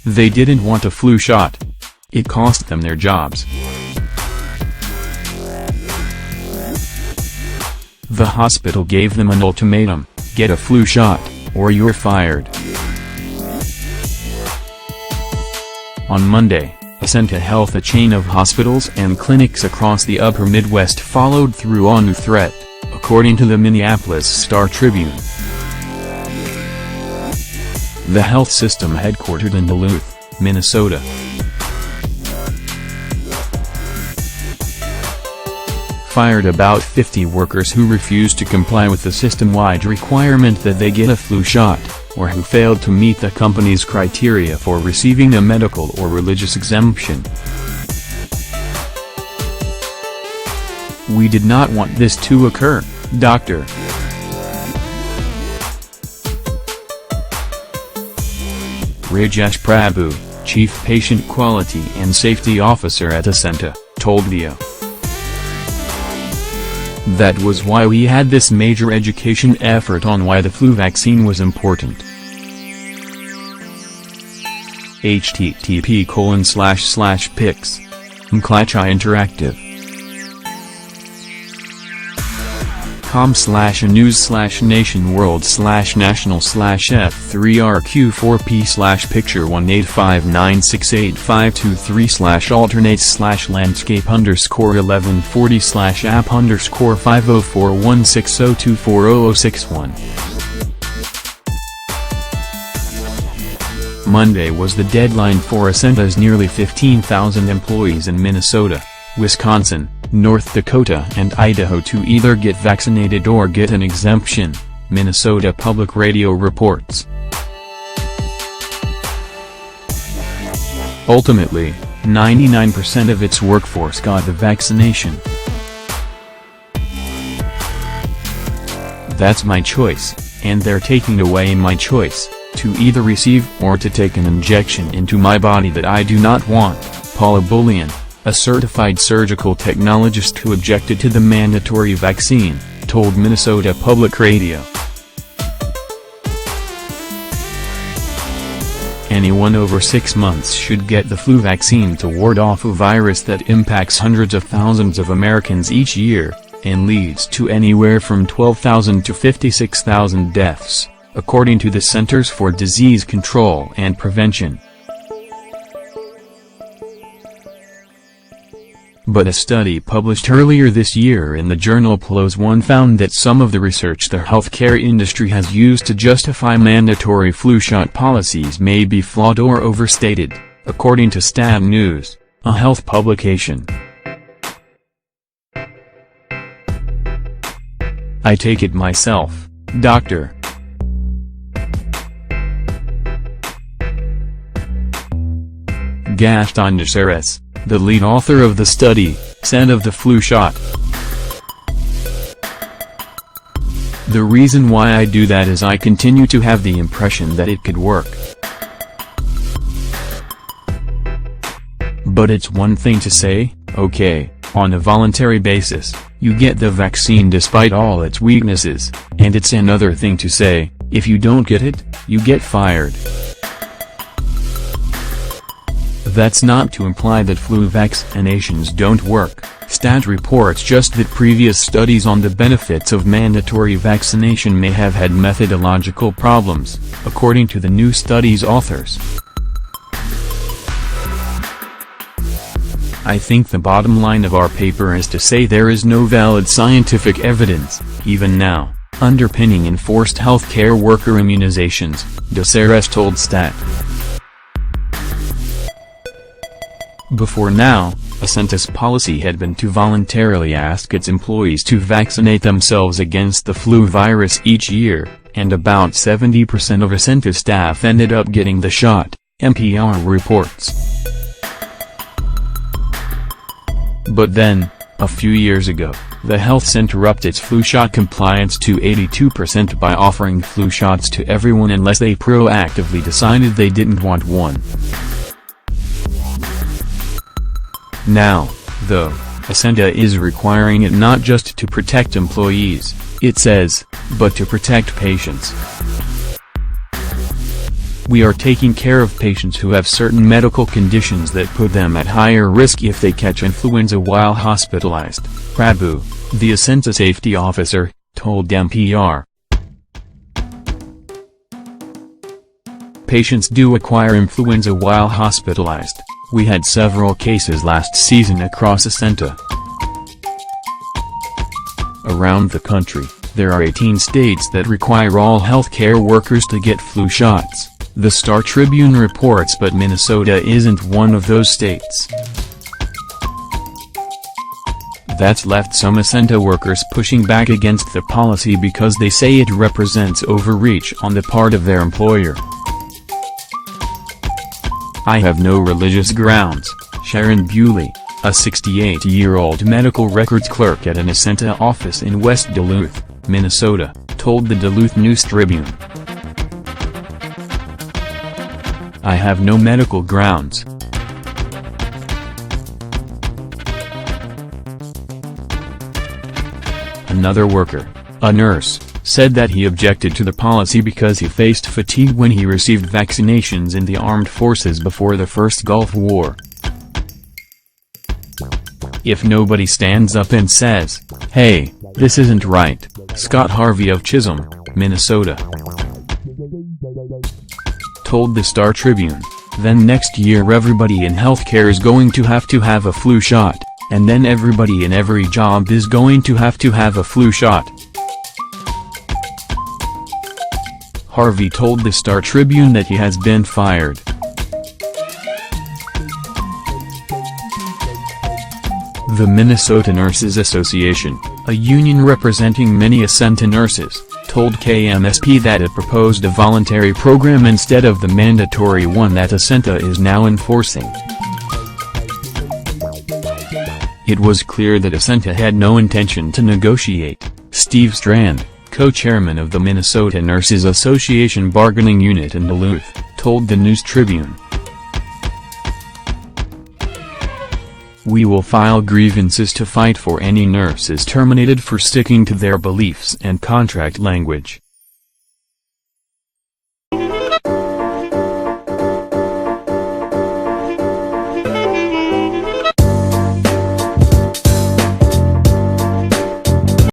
They didn't want a flu shot. It cost them their jobs. The hospital gave them an ultimatum: get a flu shot, or you're fired. On Monday, Ascenta Health, a chain of hospitals and clinics across the upper Midwest, followed through on the threat, according to the Minneapolis Star-Tribune. The health system, headquartered in Duluth, Minnesota, fired about 50 workers who refused to comply with the system-wide requirement that they get a flu shot, or who failed to meet the company's criteria for receiving a medical or religious exemption. "We did not want this to occur," Dr. Rajesh Prabhu, Chief Patient Quality and Safety Officer at Ascenta, told VIA. "That was why we had this major education effort on why the flu vaccine was important." http://pics.com/Mklachi Interactive com/news/nation/F3RQ4P/picture 185968523/alternate/landscape_1140/app_416024061. Monday was the deadline for Ascenta's nearly 15,000 employees in Minnesota, Wisconsin, North Dakota and Idaho to either get vaccinated or get an exemption, Minnesota Public Radio reports. Ultimately, 99% of its workforce got the vaccination. "That's my choice, and they're taking away my choice, to either receive or to take an injection into my body that I do not want," Paula Bullion, a certified surgical technologist who objected to the mandatory vaccine, told Minnesota Public Radio. "Anyone over 6 months should get the flu vaccine to ward off a virus that impacts hundreds of thousands of Americans each year, and leads to anywhere from 12,000 to 56,000 deaths, according to the Centers for Disease Control and Prevention." But a study published earlier this year in the journal PLOS One found that some of the research the healthcare industry has used to justify mandatory flu shot policies may be flawed or overstated, according to Stab News, a health publication. "I take it myself," Dr. Gaston Deseres, the lead author of the study, said of the flu shot. "The reason why I do that is I continue to have the impression that it could work. But it's one thing to say, okay, on a voluntary basis, you get the vaccine despite all its weaknesses, and it's another thing to say, if you don't get it, you get fired. That's not to imply that flu vaccinations don't work. Stat reports just that previous studies on the benefits of mandatory vaccination may have had methodological problems, according to the new study's authors. I think the bottom line of our paper is to say there is no valid scientific evidence, even now, underpinning enforced healthcare worker immunizations," Deseres told Stat. Before now, Ascenta's policy had been to voluntarily ask its employees to vaccinate themselves against the flu virus each year, and about 70% of Ascenta staff ended up getting the shot, NPR reports. But then, a few years ago, the health center upped its flu shot compliance to 82% by offering flu shots to everyone unless they proactively decided they didn't want one. Now, though, Ascenta is requiring it not just to protect employees, it says, but to protect patients. We are taking care of patients who have certain medical conditions that put them at higher risk if they catch influenza while hospitalized, Prabhu, the Ascenta safety officer, told NPR. Patients do acquire influenza while hospitalized. We had several cases last season across Ascenta. Around the country, there are 18 states that require all healthcare workers to get flu shots, the Star Tribune reports, but Minnesota isn't one of those states. That's left some Ascenta workers pushing back against the policy because they say it represents overreach on the part of their employer. I have no religious grounds, Sharon Bewley, a 68-year-old medical records clerk at an Ascenta office in West Duluth, Minnesota, told the Duluth News-Tribune. I have no medical grounds. Another worker, a nurse, said that he objected to the policy because he faced fatigue when he received vaccinations in the armed forces before the first Gulf War. If nobody stands up and says, "Hey, this isn't right," Scott Harvey of Chisholm, Minnesota, told the Star Tribune, then next year everybody in healthcare is going to have a flu shot, and then everybody in every job is going to have a flu shot. Harvey told the Star Tribune that he has been fired. The Minnesota Nurses Association, a union representing many Ascenta nurses, told K.N.B.T that it proposed a voluntary program instead of the mandatory one that Ascenta is now enforcing. It was clear that Ascenta had no intention to negotiate, Steve Strand, co-chairman of the Minnesota Nurses Association bargaining unit in Duluth, told the News-Tribune. We will file grievances to fight for any nurses terminated for sticking to their beliefs and contract language.